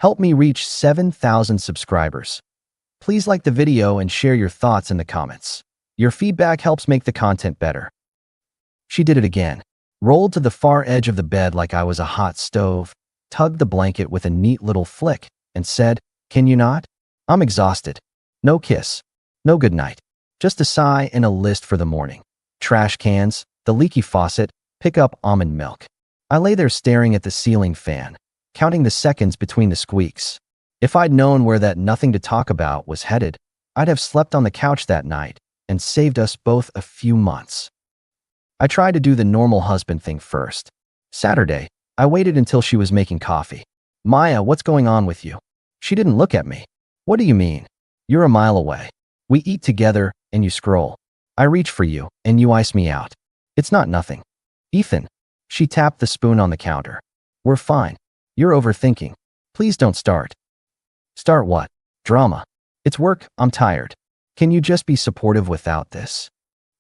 Help me reach 7,000 subscribers. Please like the video and share your thoughts in the comments. Your feedback helps make the content better. She did it again. Rolled to the far edge of the bed like I was a hot stove, tugged the blanket with a neat little flick, and said, "Can you not? I'm exhausted." No kiss. No goodnight. Just a sigh and a list for the morning. Trash cans, the leaky faucet, pick up almond milk. I lay there staring at the ceiling fan, counting the seconds between the squeaks. If I'd known where that nothing to talk about was headed, I'd have slept on the couch that night and saved us both a few months. I tried to do the normal husband thing first. Saturday, I waited until she was making coffee. "Maya, what's going on with you?" She didn't look at me. "What do you mean? You're a mile away. We eat together and you scroll. I reach for you and you ice me out. It's not nothing." "Ethan." She tapped the spoon on the counter. "We're fine. You're overthinking. Please don't start." "Start what? Drama. It's work. I'm tired. Can you just be supportive without this?"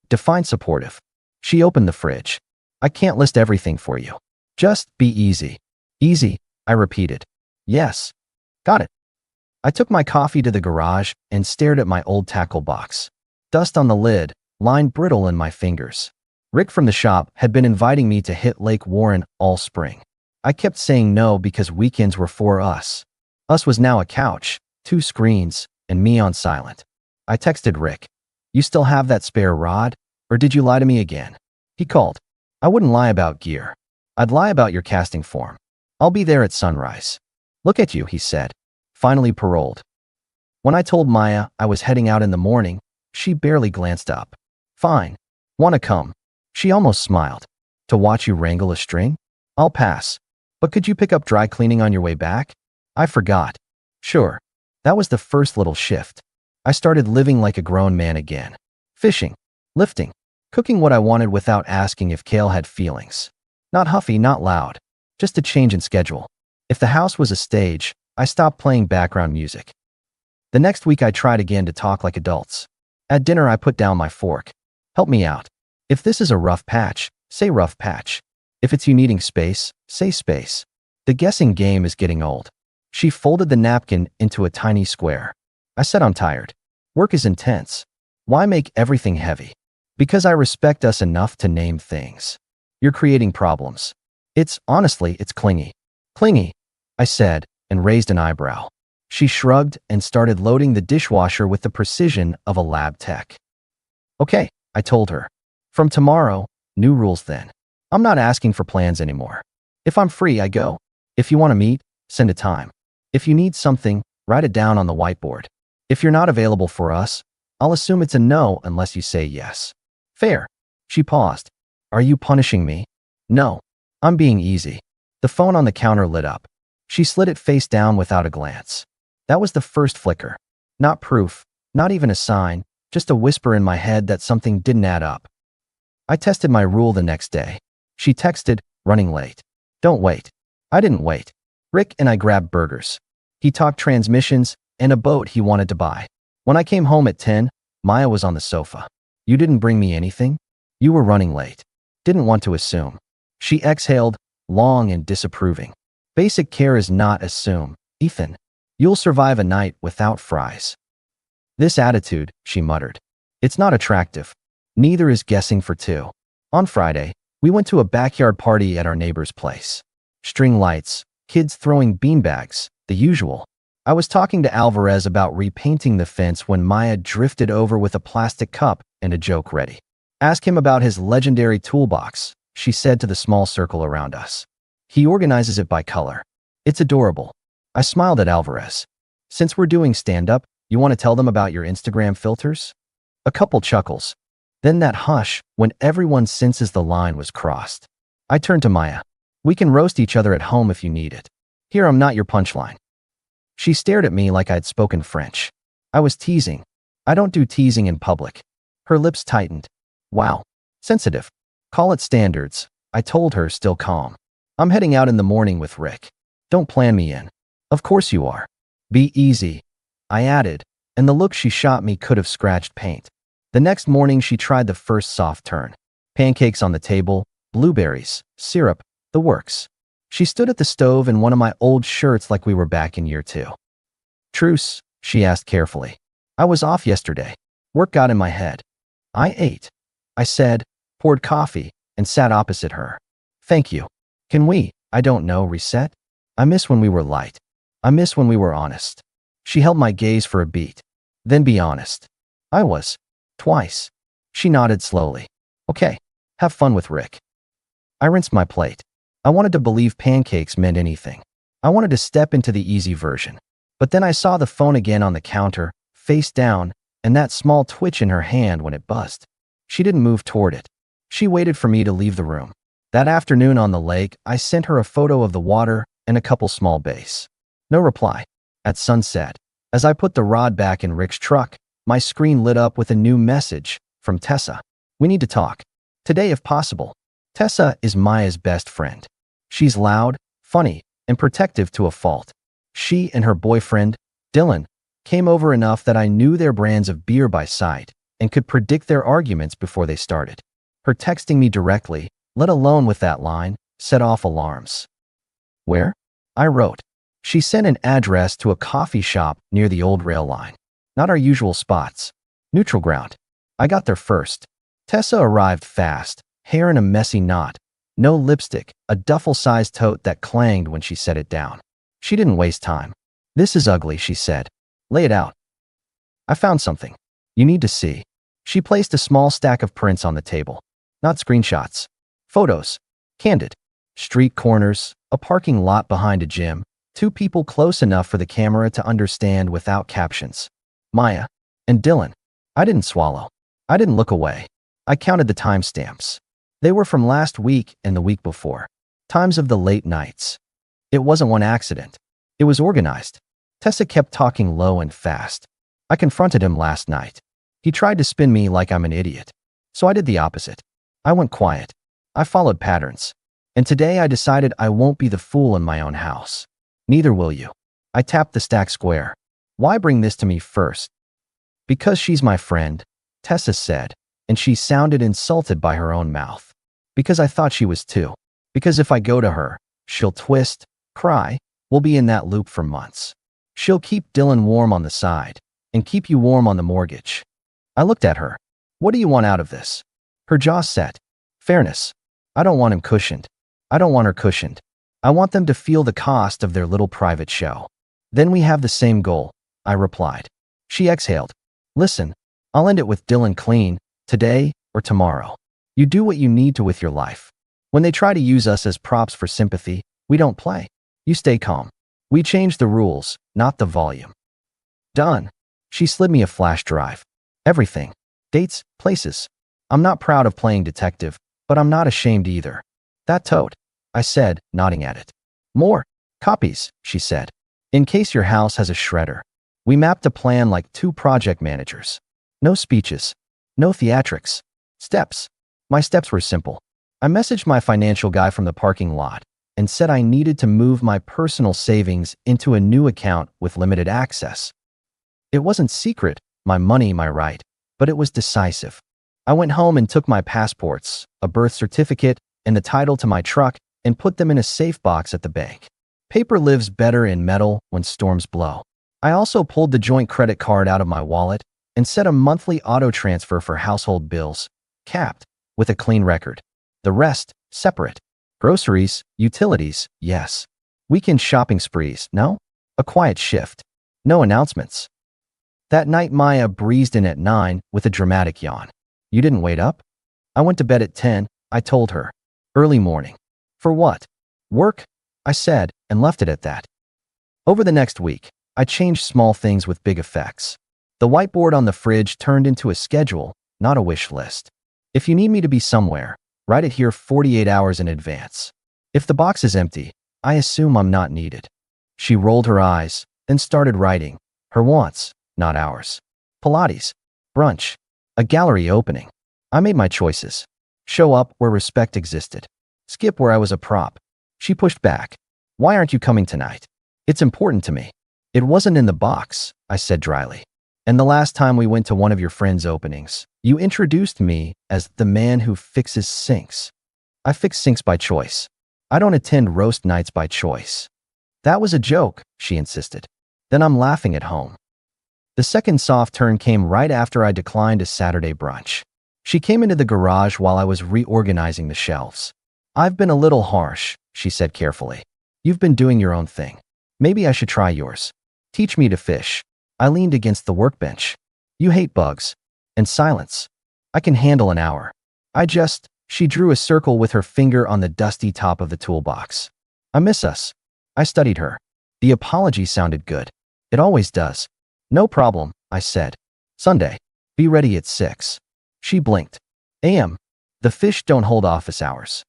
"Define supportive." She opened the fridge. "I can't list everything for you. Just be easy." "Easy," I repeated. "Yes." "Got it." I took my coffee to the garage and stared at my old tackle box. Dust on the lid, line brittle in my fingers. Rick from the shop had been inviting me to hit Lake Warren all spring. I kept saying no because weekends were for us. Us was now a couch, 2 screens, and me on silent. I texted Rick, "You still have that spare rod? Or did you lie to me again?" He called. "I wouldn't lie about gear. I'd lie about your casting form. I'll be there at sunrise." "Look at you," he said. Finally paroled. When I told Maya I was heading out in the morning, she barely glanced up. "Fine. Wanna come?" She almost smiled. "To watch you wrangle a string? I'll pass. But could you pick up dry cleaning on your way back?" I forgot. Sure. That was the first little shift. I started living like a grown man again. Fishing. Lifting. Cooking what I wanted without asking if Kale had feelings. Not huffy, not loud. Just a change in schedule. If the house was a stage, I stopped playing background music. The next week I tried again to talk like adults. At dinner I put down my fork. "Help me out. If this is a rough patch, say rough patch. If it's you needing space, say space. The guessing game is getting old." She folded the napkin into a tiny square. I said, "I'm tired. Work is intense. Why make everything heavy?" "Because I respect us enough to name things. You're creating problems." Honestly, it's clingy." "Clingy," I said, and raised an eyebrow. She shrugged and started loading the dishwasher with the precision of a lab tech. "Okay," I told her. "From tomorrow, new rules then. I'm not asking for plans anymore. If I'm free, I go. If you want to meet, send a time. If you need something, write it down on the whiteboard. If you're not available for us, I'll assume it's a no unless you say yes. Fair." She paused. "Are you punishing me?" "No. I'm being easy." The phone on the counter lit up. She slid it face down without a glance. That was the first flicker. Not proof, not even a sign, just a whisper in my head that something didn't add up. I tested my rule the next day. She texted, "Running late." "Don't wait." I didn't wait. Rick and I grabbed burgers. He talked transmissions and a boat he wanted to buy. When I came home at 10, Maya was on the sofa. "You didn't bring me anything? You were running late." Didn't want to assume. She exhaled, long and disapproving. "Basic care is not assume, Ethan. You'll survive a night without fries." "This attitude," she muttered. "It's not attractive. Neither is guessing for 2. On Friday, we went to a backyard party at our neighbor's place. String lights, kids throwing beanbags, the usual. I was talking to Alvarez about repainting the fence when Maya drifted over with a plastic cup and a joke ready. "Ask him about his legendary toolbox," she said to the small circle around us. "He organizes it by color. It's adorable." I smiled at Alvarez. "Since we're doing stand-up, you want to tell them about your Instagram filters?" A couple chuckles. Then that hush when everyone senses the line was crossed. I turned to Maya. "We can roast each other at home if you need it. Here, I'm not your punchline." She stared at me like I'd spoken French. I was teasing. I don't do teasing in public. Her lips tightened. "Wow. Sensitive. Call it standards," I told her, still calm. "I'm heading out in the morning with Rick. Don't plan me in." "Of course you are." "Be easy," I added, and the look she shot me could have scratched paint. The next morning she tried the first soft turn. Pancakes on the table, blueberries, syrup, the works. She stood at the stove in one of my old shirts like we were back in year 2. Truce? She asked carefully. I was off yesterday. Work got in my head. I ate, I said, poured coffee, and sat opposite her. Thank you. Can we, I don't know, reset? I miss when we were light. I miss when we were honest. She held my gaze for a beat. Then be honest. I was. Twice. She nodded slowly. Okay. Have fun with Rick. I rinsed my plate. I wanted to believe pancakes meant anything. I wanted to step into the easy version. But then I saw the phone again on the counter, face down, and that small twitch in her hand when it buzzed. She didn't move toward it. She waited for me to leave the room. That afternoon on the lake, I sent her a photo of the water and a couple small bass. No reply. At sunset, as I put the rod back in Rick's truck, my screen lit up with a new message from Tessa. We need to talk. Today if possible. Tessa is Maya's best friend. She's loud, funny, and protective to a fault. She and her boyfriend, Dylan, came over enough that I knew their brands of beer by sight and could predict their arguments before they started. Her texting me directly, let alone with that line, set off alarms. Where? I wrote. She sent an address to a coffee shop near the old rail line. Not our usual spots. Neutral ground. I got there first. Tessa arrived fast, hair in a messy knot, no lipstick, a duffel-sized tote that clanged when she set it down. She didn't waste time. This is ugly, she said. Lay it out. I found something. You need to see. She placed a small stack of prints on the table. Not screenshots. Photos. Candid. Street corners, a parking lot behind a gym, 2 people close enough for the camera to understand without captions. Maya. And Dylan. I didn't swallow. I didn't look away. I counted the timestamps. They were from last week and the week before. Times of the late nights. It wasn't one accident. It was organized. Tessa kept talking low and fast. I confronted him last night. He tried to spin me like I'm an idiot. So I did the opposite. I went quiet. I followed patterns. And today I decided I won't be the fool in my own house. Neither will you. I tapped the stack square. Why bring this to me first? Because she's my friend, Tessa said, and she sounded insulted by her own mouth. Because I thought she was too. Because if I go to her, she'll twist, cry, we'll be in that loop for months. She'll keep Dylan warm on the side, and keep you warm on the mortgage. I looked at her. What do you want out of this? Her jaw set. Fairness. I don't want him cushioned. I don't want her cushioned. I want them to feel the cost of their little private show. Then we have the same goal, I replied. She exhaled. Listen, I'll end it with Dylan clean, today or tomorrow. You do what you need to with your life. When they try to use us as props for sympathy, we don't play. You stay calm. We change the rules, not the volume. Done. She slid me a flash drive. Everything. Dates, places. I'm not proud of playing detective, but I'm not ashamed either. That tote, I said, nodding at it. More. Copies, she said. In case your house has a shredder. We mapped a plan like 2 project managers. No speeches. No theatrics. Steps. My steps were simple. I messaged my financial guy from the parking lot and said I needed to move my personal savings into a new account with limited access. It wasn't secret, my money, my right, but it was decisive. I went home and took my passports, a birth certificate, and the title to my truck and put them in a safe box at the bank. Paper lives better in metal when storms blow. I also pulled the joint credit card out of my wallet and set a monthly auto transfer for household bills, capped, with a clean record. The rest, separate. Groceries, utilities, yes. Weekend shopping sprees, no? A quiet shift. No announcements. That night Maya breezed in at 9 with a dramatic yawn. You didn't wait up? I went to bed at 10, I told her. Early morning. For what? Work? I said, and left it at that. Over the next week, I changed small things with big effects. The whiteboard on the fridge turned into a schedule, not a wish list. If you need me to be somewhere, write it here 48 hours in advance. If the box is empty, I assume I'm not needed. She rolled her eyes, then started writing. Her wants, not ours. Pilates. Brunch. A gallery opening. I made my choices. Show up where respect existed. Skip where I was a prop. She pushed back. Why aren't you coming tonight? It's important to me. It wasn't in the box, I said dryly. And the last time we went to one of your friends' openings, you introduced me as the man who fixes sinks. I fix sinks by choice. I don't attend roast nights by choice. That was a joke, she insisted. Then I'm laughing at home. The second soft turn came right after I declined a Saturday brunch. She came into the garage while I was reorganizing the shelves. I've been a little harsh, she said carefully. You've been doing your own thing. Maybe I should try yours. Teach me to fish. I leaned against the workbench. You hate bugs. And silence. I can handle an hour. She drew a circle with her finger on the dusty top of the toolbox. I miss us. I studied her. The apology sounded good. It always does. No problem, I said. Sunday. Be ready at 6. She blinked. A.M. The fish don't hold office hours.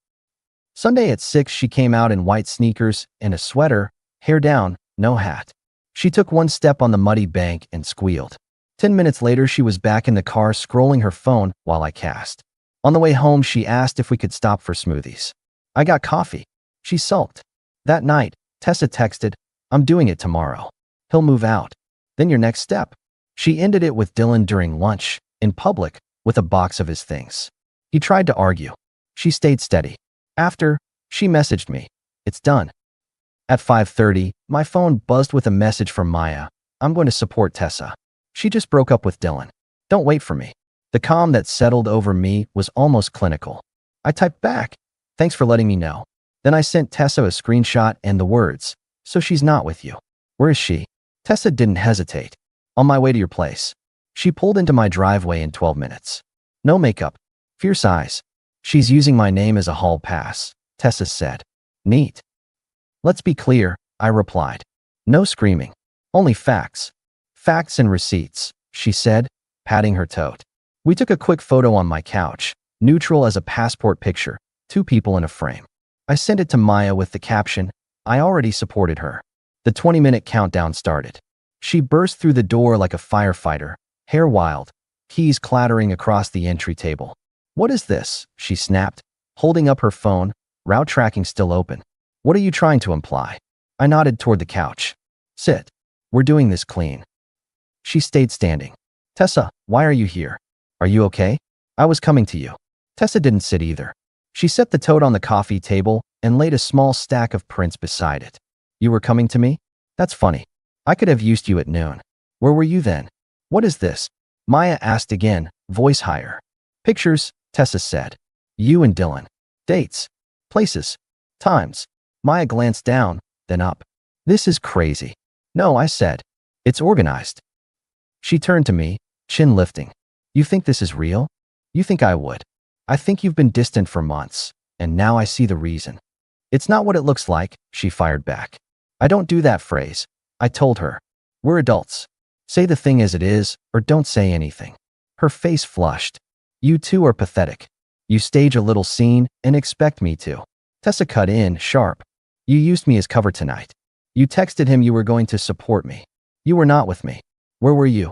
Sunday at 6 she came out in white sneakers and a sweater, hair down, no hat. She took one step on the muddy bank and squealed. 10 minutes later she was back in the car scrolling her phone while I cast. On the way home she asked if we could stop for smoothies. I got coffee. She sulked. That night, Tessa texted, I'm doing it tomorrow. He'll move out. Then your next step. She ended it with Dylan during lunch, in public, with a box of his things. He tried to argue. She stayed steady. After, she messaged me. It's done. At 5:30, my phone buzzed with a message from Maya. I'm going to support Tessa. She just broke up with Dylan. Don't wait for me. The calm that settled over me was almost clinical. I typed back. Thanks for letting me know. Then I sent Tessa a screenshot and the words, so she's not with you. Where is she? Tessa didn't hesitate. On my way to your place. She pulled into my driveway in 12 minutes. No makeup. Fierce eyes. She's using my name as a hall pass, Tessa said. Neat. Let's be clear, I replied. No screaming. Only facts. Facts and receipts, she said, patting her tote. We took a quick photo on my couch, neutral as a passport picture, 2 people in a frame. I sent it to Maya with the caption, I already supported her. The 20-minute countdown started. She burst through the door like a firefighter, hair wild, keys clattering across the entry table. What is this? She snapped, holding up her phone, route tracking still open. What are you trying to imply? I nodded toward the couch. Sit. We're doing this clean. She stayed standing. Tessa, why are you here? Are you okay? I was coming to you. Tessa didn't sit either. She set the tote on the coffee table and laid a small stack of prints beside it. You were coming to me? That's funny. I could have used you at noon. Where were you then? What is this? Maya asked again, voice higher. Pictures, Tessa said. You and Dylan. Dates. Places. Times. Maya glanced down, then up. This is crazy. No, I said. It's organized. She turned to me, chin lifting. You think this is real? You think I would? I think you've been distant for months, and now I see the reason. It's not what it looks like, she fired back. I don't do that phrase. I told her. We're adults. Say the thing as it is, or don't say anything. Her face flushed. You two are pathetic. You stage a little scene and expect me to. Tessa cut in, sharp. You used me as cover tonight. You texted him you were going to support me. You were not with me. Where were you?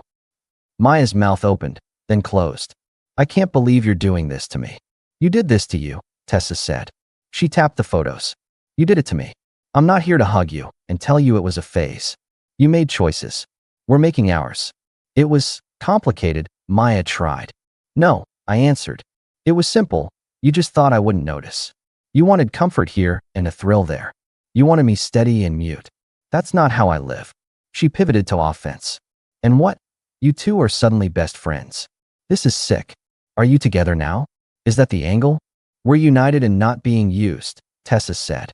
Maya's mouth opened, then closed. I can't believe you're doing this to me. You did this to you, Tessa said. She tapped the photos. You did it to me. I'm not here to hug you and tell you it was a phase. You made choices. We're making ours. It was complicated, Maya tried. No, I answered. It was simple. You just thought I wouldn't notice. You wanted comfort here and a thrill there. You wanted me steady and mute. That's not how I live. She pivoted to offense. And what? You two are suddenly best friends. This is sick. Are you together now? Is that the angle? We're united in not being used, Tessa said.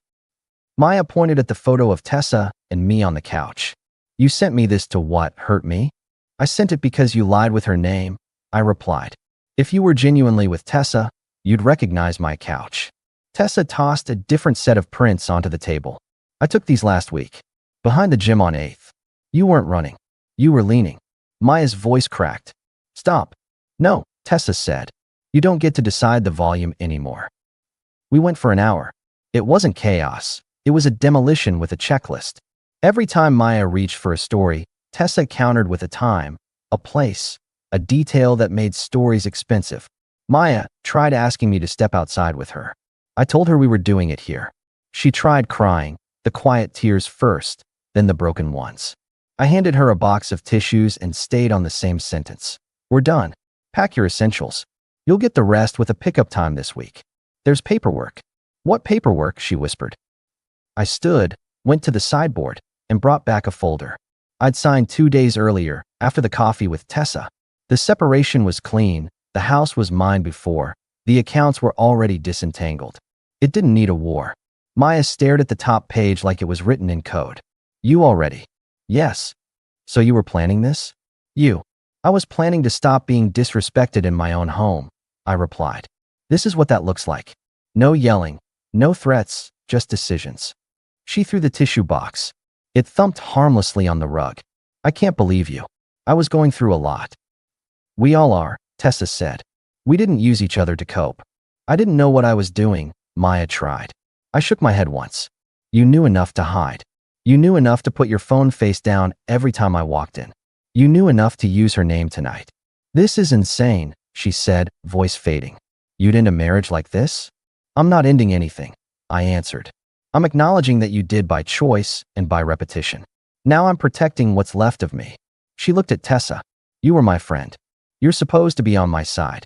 Maya pointed at the photo of Tessa and me on the couch. You sent me this to what, hurt me? I sent it because you lied with her name, I replied. If you were genuinely with Tessa, you'd recognize my couch. Tessa tossed a different set of prints onto the table. I took these last week. Behind the gym on 8th. You weren't running. You were leaning. Maya's voice cracked. Stop. No, Tessa said. You don't get to decide the volume anymore. We went for an hour. It wasn't chaos. It was a demolition with a checklist. Every time Maya reached for a story, Tessa countered with a time, a place, a detail that made stories expensive. Maya tried asking me to step outside with her. I told her we were doing it here. She tried crying, the quiet tears first, then the broken ones. I handed her a box of tissues and stayed on the same sentence. We're done. Pack your essentials. You'll get the rest with a pickup time this week. There's paperwork. What paperwork? She whispered. I stood, went to the sideboard, and brought back a folder. I'd signed 2 days earlier, after the coffee with Tessa. The separation was clean, the house was mine before, the accounts were already disentangled. It didn't need a war. Maya stared at the top page like it was written in code. You already? Yes. So you were planning this? You. I was planning to stop being disrespected in my own home, I replied. This is what that looks like. No yelling, no threats, just decisions. She threw the tissue box. It thumped harmlessly on the rug. I can't believe you. I was going through a lot. We all are, Tessa said. We didn't use each other to cope. I didn't know what I was doing, Maya tried. I shook my head once. You knew enough to hide. You knew enough to put your phone face down every time I walked in. You knew enough to use her name tonight. This is insane, she said, voice fading. You'd end a marriage like this? I'm not ending anything, I answered. I'm acknowledging that you did by choice and by repetition. Now I'm protecting what's left of me. She looked at Tessa. You were my friend. You're supposed to be on my side.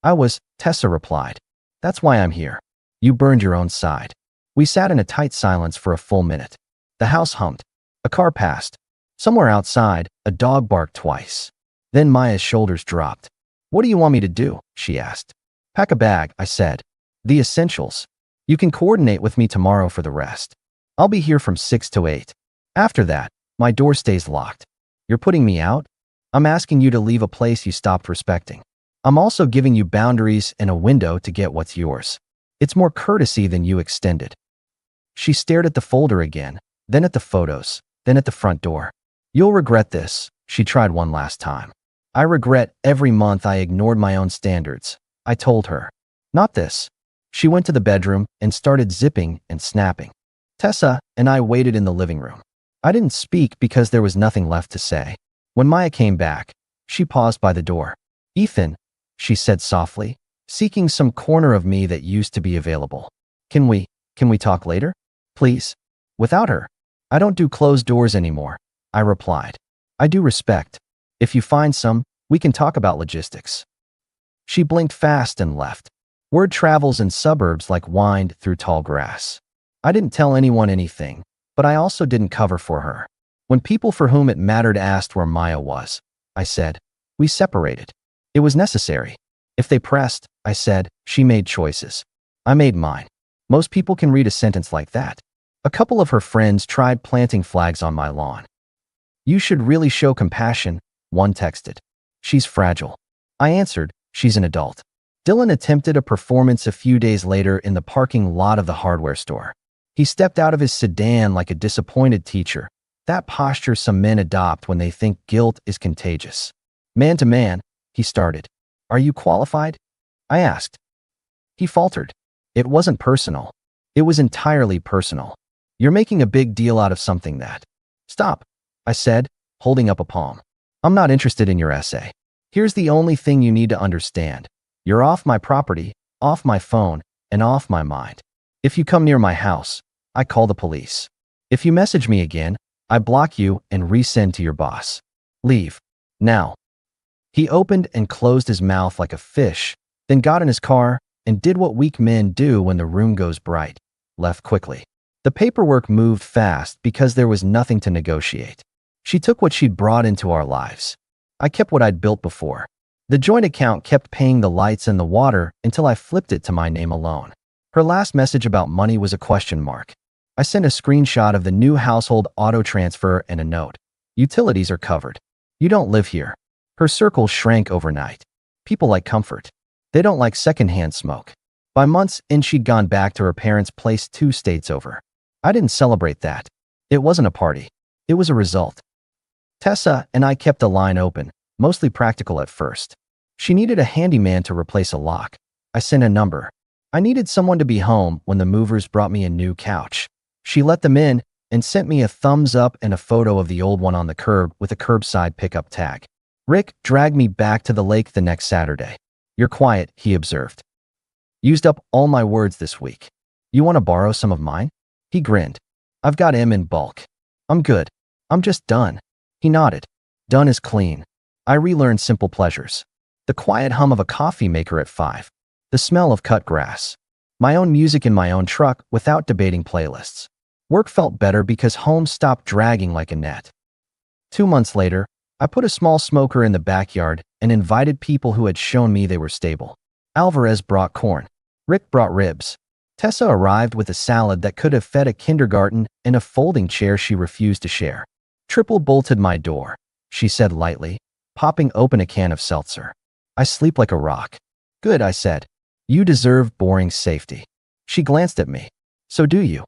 I was, Tessa replied. That's why I'm here. You burned your own side. We sat in a tight silence for a full minute. The house hummed. A car passed. Somewhere outside, a dog barked twice. Then Maya's shoulders dropped. What do you want me to do? She asked. Pack a bag, I said. The essentials. You can coordinate with me tomorrow for the rest. I'll be here from 6 to 8. After that, my door stays locked. You're putting me out? I'm asking you to leave a place you stopped respecting. I'm also giving you boundaries and a window to get what's yours. It's more courtesy than you extended. She stared at the folder again, then at the photos, then at the front door. You'll regret this, she tried one last time. I regret every month I ignored my own standards, I told her. Not this. She went to the bedroom and started zipping and snapping. Tessa and I waited in the living room. I didn't speak because there was nothing left to say. When Maya came back, she paused by the door. Ethan, she said softly, seeking some corner of me that used to be available. Can we talk later? Please? Without her. I don't do closed doors anymore, I replied. I do respect. If you find some, we can talk about logistics. She blinked fast and left. Word travels in suburbs like wind through tall grass. I didn't tell anyone anything, but I also didn't cover for her. When people for whom it mattered asked where Maya was, I said, we separated. It was necessary. If they pressed, I said, she made choices. I made mine. Most people can read a sentence like that. A couple of her friends tried planting flags on my lawn. You should really show compassion, one texted. She's fragile. I answered, she's an adult. Dylan attempted a performance a few days later in the parking lot of the hardware store. He stepped out of his sedan like a disappointed teacher, that posture some men adopt when they think guilt is contagious. Man to man, he started. Are you qualified? I asked. He faltered. It wasn't personal. It was entirely personal. You're making a big deal out of something that. Stop, I said, holding up a palm. I'm not interested in your essay. Here's the only thing you need to understand. You're off my property, off my phone, and off my mind. If you come near my house, I call the police. If you message me again, I block you and resend to your boss. Leave. Now. He opened and closed his mouth like a fish, then got in his car and did what weak men do when the room goes bright. Left quickly. The paperwork moved fast because there was nothing to negotiate. She took what she'd brought into our lives. I kept what I'd built before. The joint account kept paying the lights and the water until I flipped it to my name alone. Her last message about money was a question mark. I sent a screenshot of the new household auto transfer and a note. Utilities are covered. You don't live here. Her circle shrank overnight. People like comfort. They don't like secondhand smoke. By months in, she'd gone back to her parents' place 2 states over. I didn't celebrate that. It wasn't a party. It was a result. Tessa and I kept a line open, mostly practical at first. She needed a handyman to replace a lock. I sent a number. I needed someone to be home when the movers brought me a new couch. She let them in and sent me a thumbs up and a photo of the old one on the curb with a curbside pickup tag. Rick dragged me back to the lake the next Saturday. You're quiet, he observed. Used up all my words this week. You want to borrow some of mine? He grinned. I've got M in bulk. I'm good. I'm just done. He nodded. Done is clean. I relearned simple pleasures. The quiet hum of a coffee maker at 5. The smell of cut grass. My own music in my own truck without debating playlists. Work felt better because home stopped dragging like a net. 2 months later, I put a small smoker in the backyard and invited people who had shown me they were stable. Alvarez brought corn. Rick brought ribs. Tessa arrived with a salad that could have fed a kindergarten and a folding chair she refused to share. Triple bolted my door, she said lightly, popping open a can of seltzer. I sleep like a rock. Good, I said. You deserve boring safety. She glanced at me. So do you?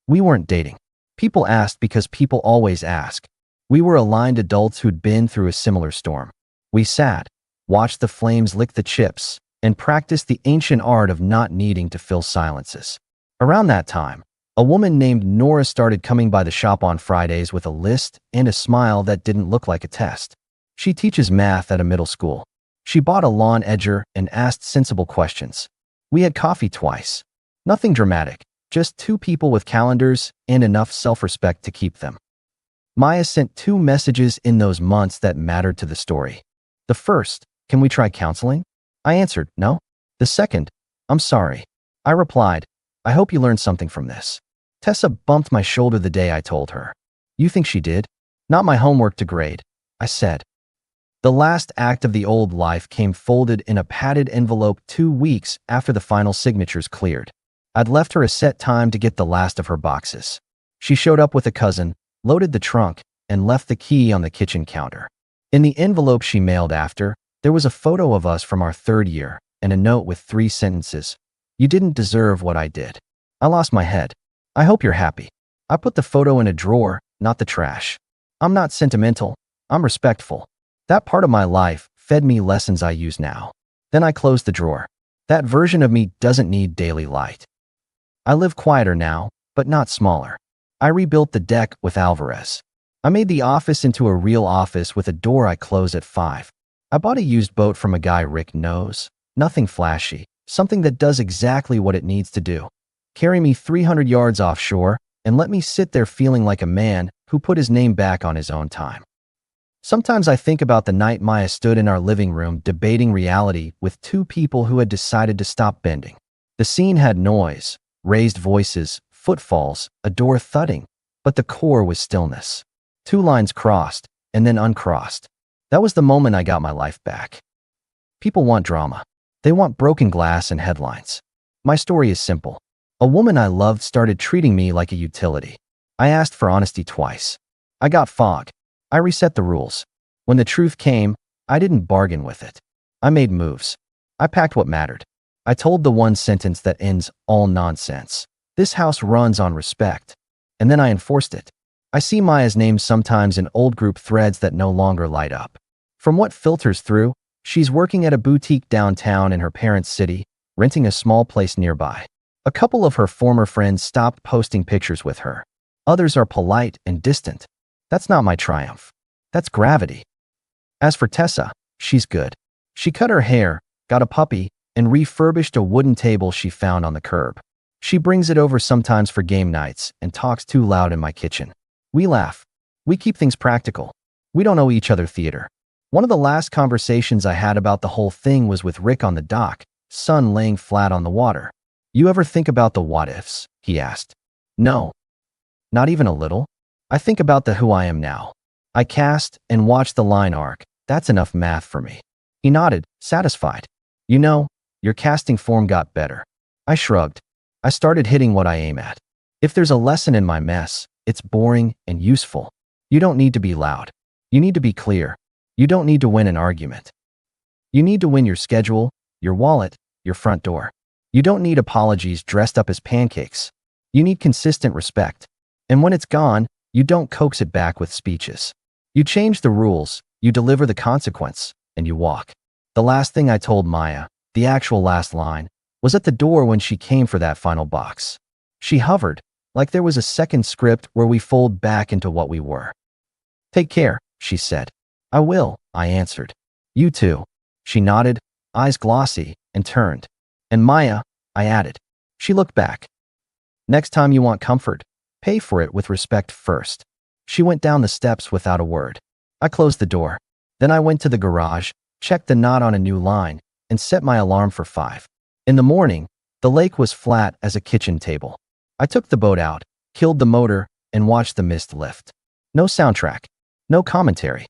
We weren't dating. People asked because people always ask. We were aligned adults who'd been through a similar storm. We sat, watched the flames lick the chips, and practiced the ancient art of not needing to fill silences. Around that time, a woman named Nora started coming by the shop on Fridays with a list and a smile that didn't look like a test. She teaches math at a middle school. She bought a lawn edger and asked sensible questions. We had coffee twice. Nothing dramatic, just two people with calendars and enough self-respect to keep them. Maya sent 2 messages in those months that mattered to the story. The first, can we try counseling? I answered, no. The second, I'm sorry. I replied, I hope you learned something from this. Tessa bumped my shoulder the day I told her. You think she did? Not my homework to grade, I said. The last act of the old life came folded in a padded envelope 2 weeks after the final signatures cleared. I'd left her a set time to get the last of her boxes. She showed up with a cousin, loaded the trunk, and left the key on the kitchen counter. In the envelope she mailed after, there was a photo of us from our 3rd year and a note with 3 sentences. You didn't deserve what I did. I lost my head. I hope you're happy. I put the photo in a drawer, not the trash. I'm not sentimental. I'm respectful. That part of my life fed me lessons I use now. Then I closed the drawer. That version of me doesn't need daily light. I live quieter now, but not smaller. I rebuilt the deck with Alvarez. I made the office into a real office with a door I close at 5. I bought a used boat from a guy Rick knows. Nothing flashy, something that does exactly what it needs to do. Carry me 300 yards offshore and let me sit there feeling like a man who put his name back on his own time. Sometimes I think about the night Maya stood in our living room debating reality with 2 people who had decided to stop bending. The scene had noise, raised voices, footfalls, a door thudding, but the core was stillness. 2 lines crossed, and then uncrossed. That was the moment I got my life back. People want drama. They want broken glass and headlines. My story is simple. A woman I loved started treating me like a utility. I asked for honesty twice. I got fog. I reset the rules. When the truth came, I didn't bargain with it. I made moves. I packed what mattered. I told the one sentence that ends all nonsense. This house runs on respect. And then I enforced it. I see Maya's name sometimes in old group threads that no longer light up. From what filters through, she's working at a boutique downtown in her parents' city, renting a small place nearby. A couple of her former friends stopped posting pictures with her. Others are polite and distant. That's not my triumph. That's gravity. As for Tessa, she's good. She cut her hair, got a puppy, and refurbished a wooden table she found on the curb. She brings it over sometimes for game nights and talks too loud in my kitchen. We laugh. We keep things practical. We don't owe each other theater. One of the last conversations I had about the whole thing was with Rick on the dock, sun laying flat on the water. You ever think about the what-ifs? He asked. No. Not even a little. I think about the who I am now. I cast and watch the line arc. That's enough math for me. He nodded, satisfied. You know, your casting form got better. I shrugged. I started hitting what I aim at. If there's a lesson in my mess, it's boring and useful. You don't need to be loud. You need to be clear. You don't need to win an argument. You need to win your schedule, your wallet, your front door. You don't need apologies dressed up as pancakes. You need consistent respect. And when it's gone, you don't coax it back with speeches. You change the rules, you deliver the consequence, and you walk. The last thing I told Maya, the actual last line, was at the door when she came for that final box. She hovered, like there was a second script where we fold back into what we were. Take care, she said. I will, I answered. You too. She nodded, eyes glossy, and turned. And Maya, I added. She looked back. Next time you want comfort, pay for it with respect first. She went down the steps without a word. I closed the door. Then I went to the garage, checked the knot on a new line, and set my alarm for 5. In the morning, The lake was flat as a kitchen table. I took the boat out, killed the motor, and watched the mist lift. No soundtrack. No commentary.